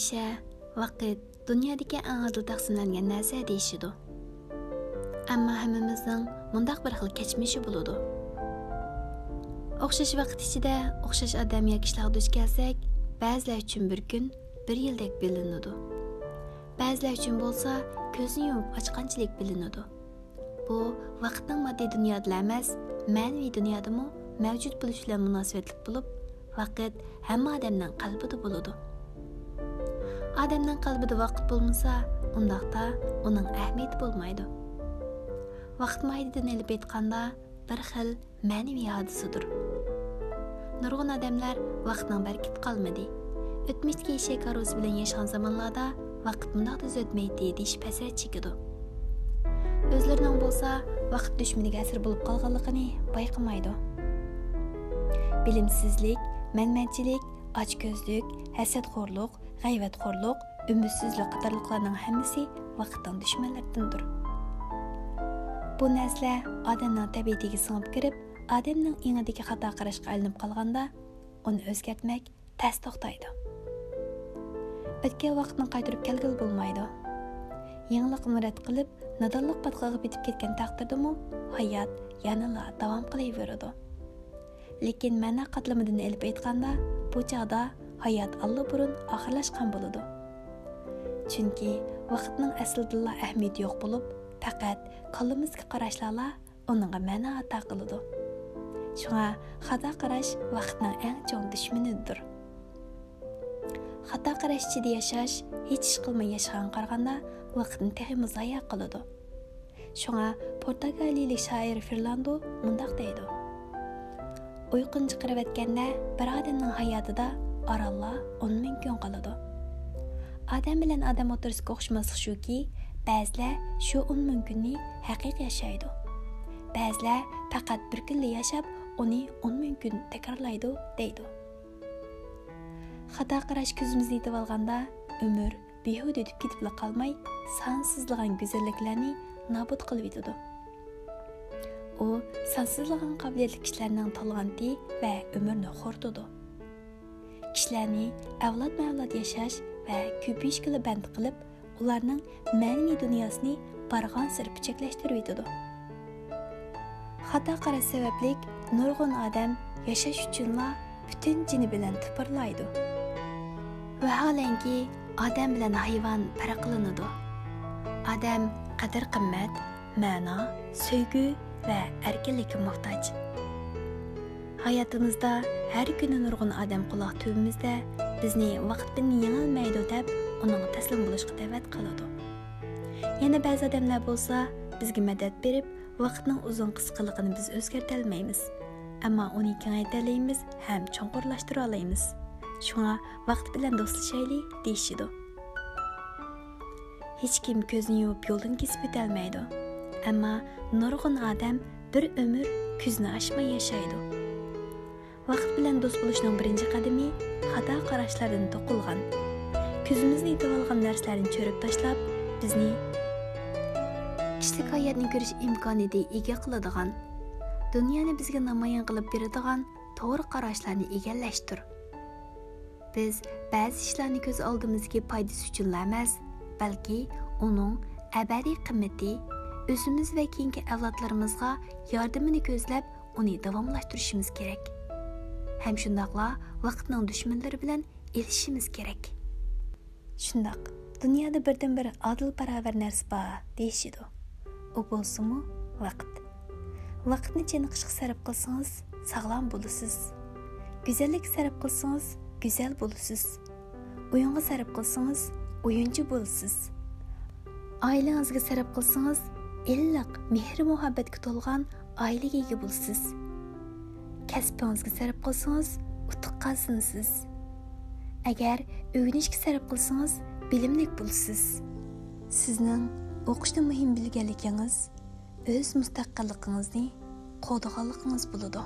Hamisha vaqt dunyodagi eng adil taqsimlangan narsa deyishidi. Ammo hammamizning mundaq bir xil kechmishi bo'ladi. O'xshash vaqt ichida o'xshash odam yoki ishlarga duch kelsak, ba'zilar uchun bir kun bir yildek bilinadi. Ba'zilar uchun bo'lsa, ko'zni yumib ochqanchilik bilinadi. Bu vaqtning moddiy dunyoda emas, ma'naviy dunyodami mavjud bo'lish bilan munosabatli bo'lib, vaqt hamma odamning qalbida bo'ladi. Odamning qalbida vaqt bo'lmasa, undaqda uning ahamiyati bo'lmaydi. Vaqt maydidan elib aytganda bir xil ma'naviy hodisadir. Nurg'un odamlar vaqtning barkati qolmadi. O'tmishdagi eshak arozi bilan yashagan zamonlarda vaqt bundoq tez o'tmaydi deyish pasat chekidi. O'zlarining bo'lsa vaqt dushmaniga asir bo'lib qolganligini bayqamaydi. Bilimsizlik, manmanchilik, ochko'zlik, hasadxo'rlik, g'ayvatxo'rlik, umidsizlik qatorliqlarning hammasi vaqtning dushmanlaridandir. Bu narsa odamning tabiatiga singib kirib, odamning ingidagi xato qarashga aylanib qolganda, uni o'zgartmak tez to'xtaydi. O'tgan vaqtni qaytarib kelgil bo'lmaydi. Yangilikni rad qilib, nodonlik patqaga bitib ketgan taqdirdami, hayot yanada davom qilaveradi. Lekin ma'na qatlamidan elib aytganda, bu chog'da hayot allaburun oxirlashgan bo'ladi. Chunki vaqtning aslida ahamiyati yo'q bo'lib, faqat qalbimizga qarashlarla uningga ma'na ato qiladi. Shunga xato qarash vaqtning eng chong dushmanidir. Xato qarash ichida yashash, hech ish qilmay yashagan qaraganda vaqtni texmi zoya qiladi. Shunga Portugaliyalik shoir Fernando mundaq deydi: Uyqun chiqarib o'tganda bir odamning hayotida orallar 10 ming kun qoladi. Odam bilan odam o'tirishga o'xshamaslik shuki, ba'zilar shu 10 ming kunni haqiqiy yashaydi. Ba'zilar faqat bir kunli yashab, uni 10 ming kun takrorlaydi, deydi. Xato qarash ko'zimizni yetib olganda, umr behuda o'tib ketib qolmay, sonsizlagan go'zalliklarni nobud qilib yetadi. U sonsizlagan qobiliyatli kishilarning talonti va umrni xo'rtadi. Kishilarni avlod-mavlod yashash va ko'payishga band qilib, ularning ma'naviy dunyosini barg'on sir pichaklashtirib yetadi. Xato qarash sababli nurg'un odam yashash uchunla butun jini bilan tipirlaydi. Vaholanki odam bilan hayvon farqlanadi. Odam qadr-qimmat, ma'no, sevgi va erkinlikka muhtoj. Hayotimizda har kuni nurg'un odam quloq tubimizda bizni vaqt bilan yengilmaydi deb uning taslim bo'lishga da'vat qiladi. Yana ba'zi odamlar bo'lsa, bizga madad berib, vaqtning uzun qisqaligini biz o'zgartira olmaymiz, ammo uni kengaytira olamiz ham cho'nqurlashtira olamiz. Shunga vaqt bilan do'stlashaylik deyishidi. Hech kim ko'zni yumib yo'ldan kesib o'tolmaydi, ammo nurg'un odam bir umr ko'zni ochmay yashaydi. Vaqt bilan do'st bo'lishning birinchi qadami xato qarashlardan to'qilgan. Ko'zimizni yetib olgan narsalarni cho'rib tashlab, bizni kishilik hayotni ko'rish imkoniyatiga ega qiladigan, dunyoni bizga namoyon qilib beradigan to'g'ri qarashlarni egallashdir. Biz ba'zi ishlarni ko'z oldimizga foydasi uchun emas, balki uning abadiy qimmati, o'zimiz va keyingi avlodlarimizga yordamini ko'zlab, uni davomlashtirishimiz kerak. Ham shundaqla vaqtning dushmanlari bilan elishimiz kerak. Shundaq, dunyoda birdan bir adil barobar narsa bor deyishidi. U bo'lsa-mu vaqt. Vaqtni chiniqishga sarf qilsangiz, sog'lom bo'lasiz. Go'zallik sarf qilsangiz, go'zal bo'lasiz. O'yinga sarf qilsangiz, o'yinchi bo'lasiz. Oilangizga sarf qilsangiz, illiq, mehr-muhabbatga to'lgan oilaga ega bo'lasiz. Kasbingizga sarf qilsangiz, utuq qozonasiz. Agar o'rganishga sarf qilsangiz, bilimlik bo'lasiz. Sizning o'qishda muhim bilganligingiz o'z mustaqilligingizni qo'dag'anligingiz bo'ladi.